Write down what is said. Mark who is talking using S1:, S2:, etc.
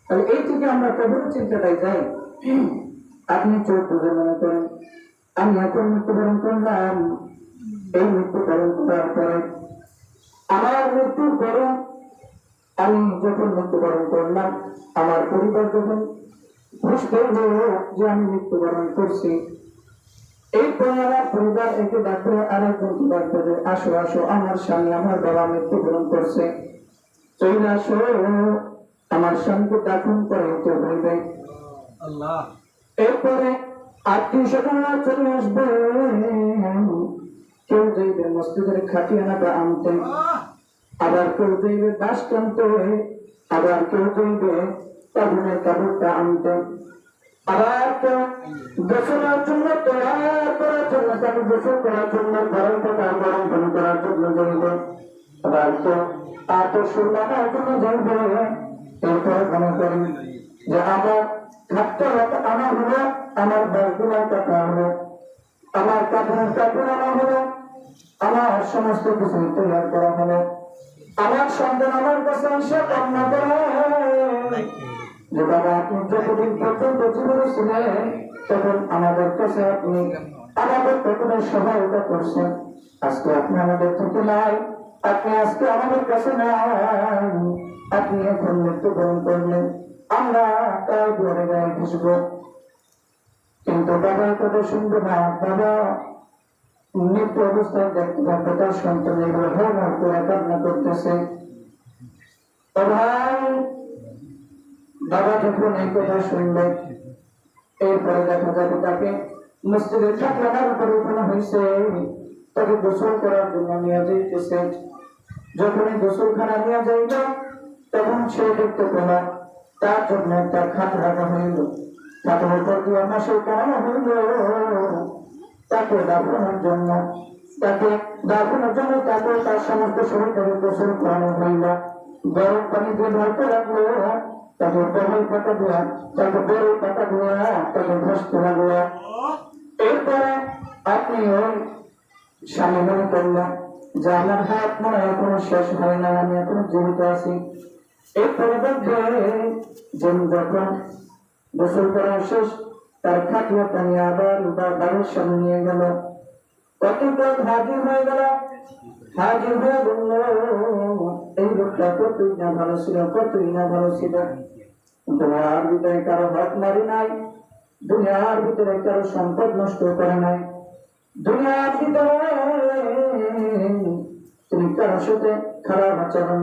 S1: তাহলে এই থেকে আমরা কবর চিন্তাটাই যাই। আপনি চোখ বুঝে মনে করেন আমি এখন মৃত্যুবরণ করলাম, এই মৃত্যুবরণ করার পরে আমার মৃত্যুর পরে আমি যখন মৃত্যুবরণ করলাম, আমার পরিবার যখন বুঝতে হলো যে আমি মৃত্যুবরণ করছি, এরপরে আমার পরিবার একে ডাকবে, আরেকজনকে ডাকবে যে আসো আসো আমার স্বামী আমার বাবা মৃত্যুবরণ করছে, চলে আসো আমার স্বামীকে দাফন করে তো বলবে। এরপরে আত্মীয় স্বজনরা চলে আসবে, কেউ যাইবে মসজিদের খাটিয়ানাটা আনতে, আবার কেউ যাইবে বাস টানতে, আবার কেউ যাইবে কাবুনের কাপড়টা আনতে, আবার কেউ গোসলের জন্য তৈরি করার জন্য, তাকে গোসল করার জন্য গরম পাতা গরম পানি করার জন্য যাইবে, আবার কেউ তাকে সুন্নার জন্য যাইবে। এরপরে মনে করি যে আমার খাটটা আনা হলো, আমার ব্যাগগুলো টাকা হলো, আমার কাপড়ের কাপড় আনা হলো, আমার সমস্ত কিছু তৈরি করা হলো, আমার সন্তান আমার কাছে এসে কান্না করে যে বাবা আপনি যতদিন পর্যন্ত জীবনে ছিলেন তখন আমাদের কাছে আপনি আমাদের পেছনে সহায়তা করছেন, আজকে আপনি আমাদের থেকে নাই, আপনি আজকে আমাদের কাছে নাই, আপনি এখন মৃত্যুবরণ করলেন, আমরা তাই ঘরে গায়ে ঘুষবো। কিন্তু বাবা কথা শুনবে না, বাবা মৃত্যু অবস্থায় দেখতে পাবে তার সন্তান এগুলো হর করে কান্না করতেছে। ভাই বাবা যখন এই কথা শুনবে, এরপরে দেখা যাবে তাকে মসজিদের খাটলার উপরে উঠানো হয়েছে, তাকে গোসল করার জন্য নিয়ে যাইতেছে। যখনই গোসলখানা নিয়ে যাইল তখন সে দেখতে পেল তার জন্য একটা খাট রাখা হইল, খাটের উপর দিয়ে মাসে কারণ হইল তাকে দাফনের জন্য, তাকে দাফনের জন্য তাকে তার সমস্ত শরীরে গোসল করানো হইল, গরম পানি দিয়ে ধরতে লাগলো, তাকে গরম পাতা দেওয়া, তাকে গরম পাতা দেওয়া, তাকে ঘষতে লাগলো। এরপরে আপনি ওই স্বামী মনে করলেন যে আমার হাত মনে এখনো শেষ হয় না, আমি এখনো জীবিত আছি। এরপরে দেখবে যে যখন গোসল করা শেষ তার খাটিয়াটা নিয়ে আবার বাড়ির সামনে নিয়ে গেল, কতক্ষণ হাজির হয়ে গেল, হাজির হয়ে বলল এই লোকটা কতই না ভালো ছিল, কতই না ভালো ছিল, দুনিয়ার ভিতরে কারো হাত মারি নাই, দুনিয়ার ভিতরে কারো সম্পদ নষ্ট করে নাই, দুনিয়ার ভিতরে তুমি কারোর সাথে খারাপ আচরণ